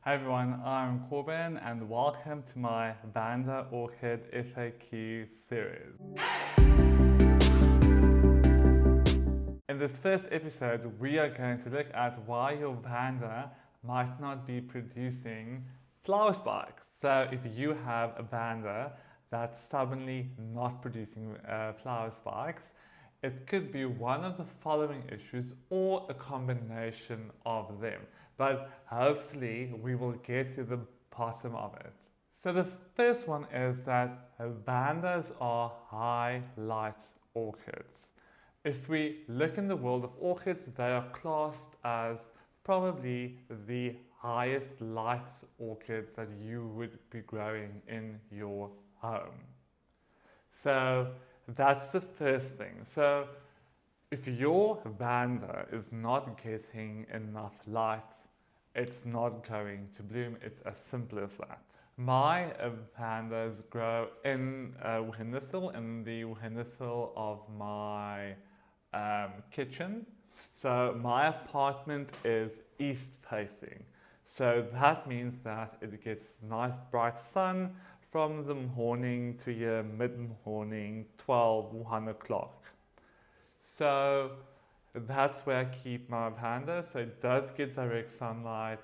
Hi everyone, I'm Corbin and welcome to my Vanda Orchid FAQ Series. In this first episode, we are going to look at why your Vanda might not be producing flower spikes. So if you have a Vanda that's stubbornly not producing flower spikes, it could be one of the following issues or a combination of them. But hopefully we will get to the bottom of it. So the first one is that Vandas are high light orchids. If we look in the world of orchids, they are classed as probably the highest light orchids that you would be growing in your home. So that's the first thing. So if your Vanda is not getting enough light, it's not going to bloom. It's as simple as that. My Vandas grow in a windowsill, in the windowsill of my kitchen. So my apartment is east facing. So that means that it gets nice bright sun from the morning to your mid-morning, 12, 1 o'clock. So that's where I keep my Vanda. So it does get direct sunlight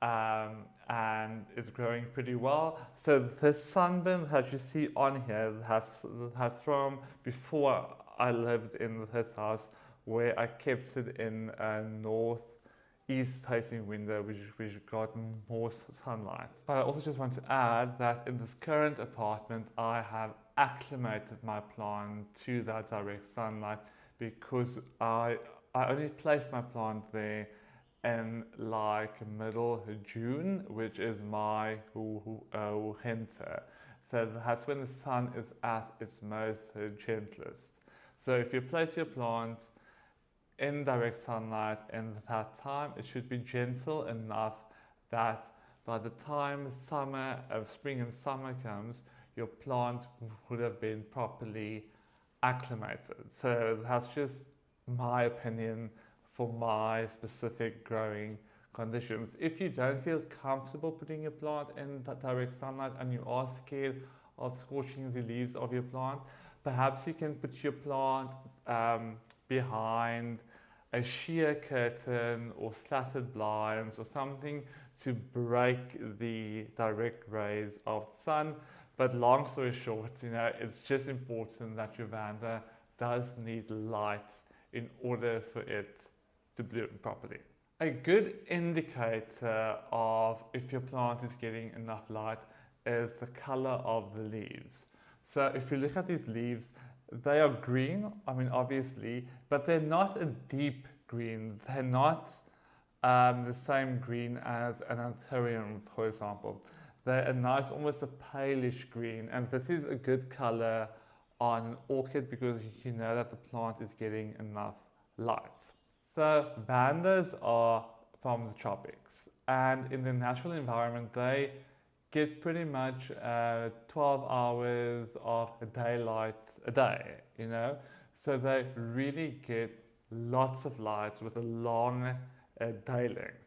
and it's growing pretty well. So the sunburn that you see on here has from before I lived in this house where I kept it in a northeast facing window which got more sunlight. But I also just want to add that in this current apartment I have acclimated my plant to that direct sunlight because I only placed my plant there in like middle June, which is my winter. So that's when the sun is at its most gentlest. So if you place your plant in direct sunlight in that time, it should be gentle enough that by the time spring and summer comes, your plant would have been properly acclimated. So that's just my opinion for my specific growing conditions. If you don't feel comfortable putting your plant in direct sunlight and you are scared of scorching the leaves of your plant, perhaps you can put your plant behind a sheer curtain or slatted blinds or something to break the direct rays of the sun. But long story short, it's just important that your Vanda does need light in order for it to bloom properly. A good indicator of if your plant is getting enough light is the color of the leaves. So if you look at these leaves, they are green, obviously, but they're not a deep green. They're not the same green as an anthurium, for example. They're a nice, almost a palish green, and this is a good color on an orchid because you know that the plant is getting enough light. So Vandas are from the tropics, and in the natural environment they get pretty much 12 hours of daylight a day, so they really get lots of light with a long day length.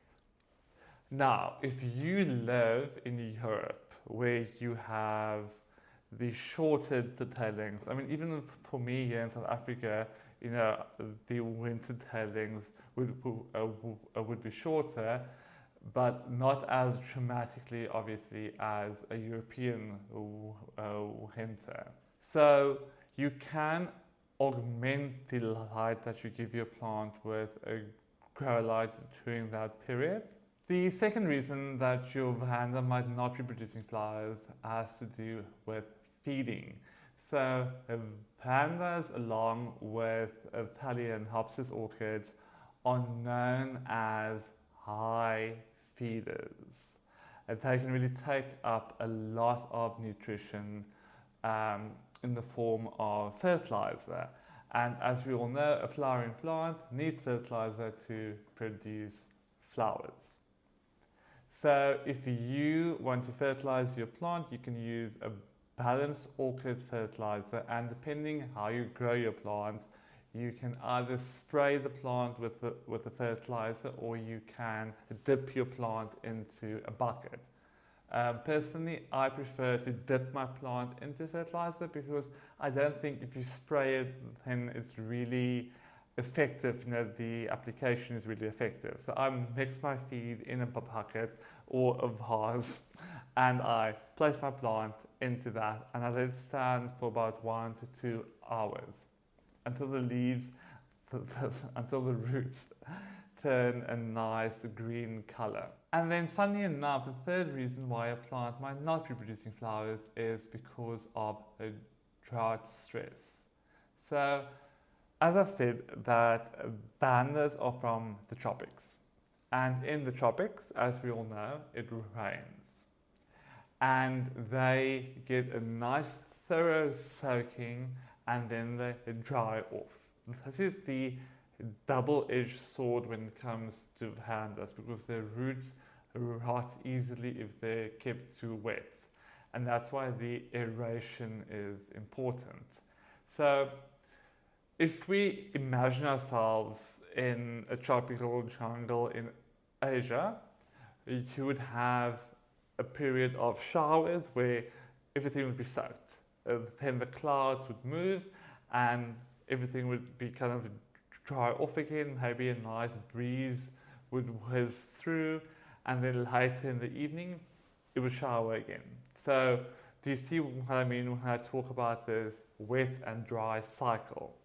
Now, if you live in Europe where you have the shorter day lengths, even for me here in South Africa, the winter day lengths would be shorter, but not as dramatically, obviously, as a European winter. So you can augment the light that you give your plant with a grow light during that period. The second reason that your Vanda might not be producing flowers has to do with feeding. So Vandas, along with Thalia and Hopsis orchids, are known as high feeders. And they can really take up a lot of nutrition in the form of fertilizer. And as we all know, a flowering plant needs fertilizer to produce flowers. So if you want to fertilize your plant, you can use a balanced orchid fertilizer, and depending how you grow your plant, you can either spray the plant with the fertilizer, or you can dip your plant into a bucket. Personally, I prefer to dip my plant into fertilizer because I don't think if you spray it, then it's really effective. You know, the application is really effective. So I mix my feed in a bucket or a vase, and I place my plant into that, and I let it stand for about 1 to 2 hours until the leaves, until the roots turn a nice green color. And then, funnily enough, the third reason why a plant might not be producing flowers is because of a drought stress. So, as I've said, that vandas are from the tropics, and in the tropics, as we all know, it rains, and they get a nice thorough soaking, and then they dry off. This is the double-edged sword when it comes to vandas, because their roots rot easily if they're kept too wet, and that's why the aeration is important. So if we imagine ourselves in a tropical jungle in Asia, you would have a period of showers where everything would be soaked. Then the clouds would move and everything would be kind of dry off again. Maybe a nice breeze would whiz through, and then later in the evening it would shower again. So do you see what I mean when I talk about this wet and dry cycle,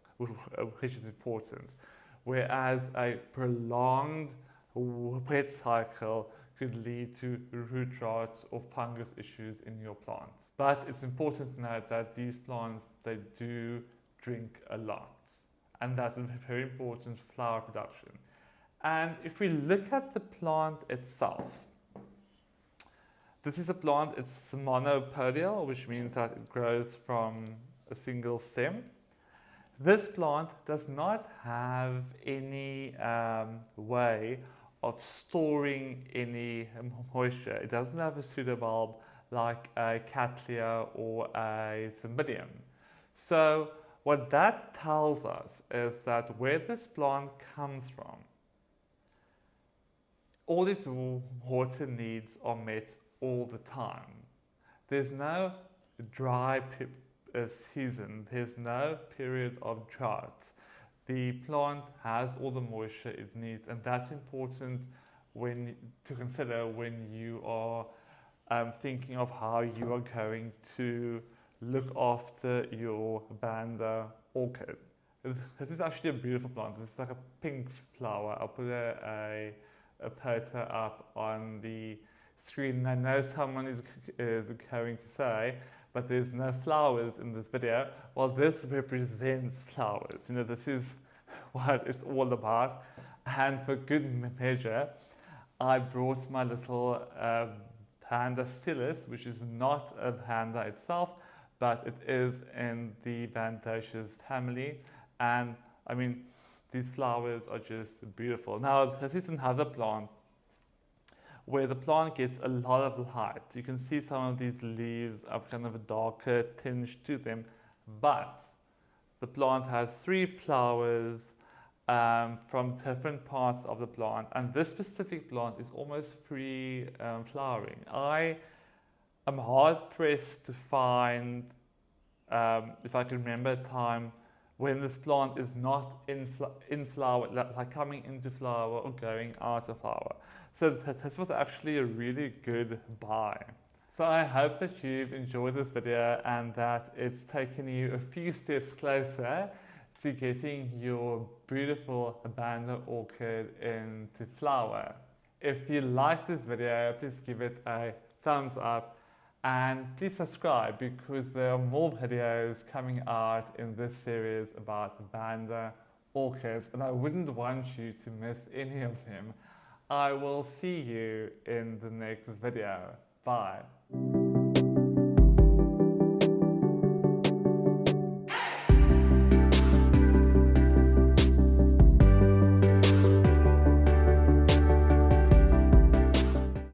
which is important? Whereas a prolonged wet cycle could lead to root rot or fungus issues in your plants. But it's important to note that these plants, they do drink a lot, and that's very important for flower production. And if we look at the plant itself, this is a plant, it's monopodial, which means that it grows from a single stem. This plant does not have any way of storing any moisture. It doesn't have a pseudobulb like a cattleya or a cymbidium. So what that tells us is that where this plant comes from, all its water needs are met all the time. There's no dry season, there's no period of drought. The plant has all the moisture it needs, and that's important to consider when you are thinking of how you are going to look after your Vanda orchid. This is actually a beautiful plant. This is like a pink flower. I'll put a photo up on the screen. I know someone is going to say, but there's no flowers in this video. Well, this represents flowers. You know, this is what it's all about. And for good measure, I brought my little Vanda stylus, which is not a Vanda itself, but it is in the Vandaceae family. And I mean, these flowers are just beautiful. Now, this is another plant where the plant gets a lot of light. You can see some of these leaves have kind of a darker tinge to them, but the plant has 3 flowers from different parts of the plant, and this specific plant is almost free flowering. I am hard pressed to find, if I can remember a time when this plant is not in flower, like coming into flower or going out of flower. So this was actually a really good buy. So I hope that you've enjoyed this video and that it's taken you a few steps closer to getting your beautiful Vanda orchid into flower. If you like this video, please give it a thumbs up and please subscribe, because there are more videos coming out in this series about Vanda orchids, and I wouldn't want you to miss any of them. I will see you in the next video. Bye.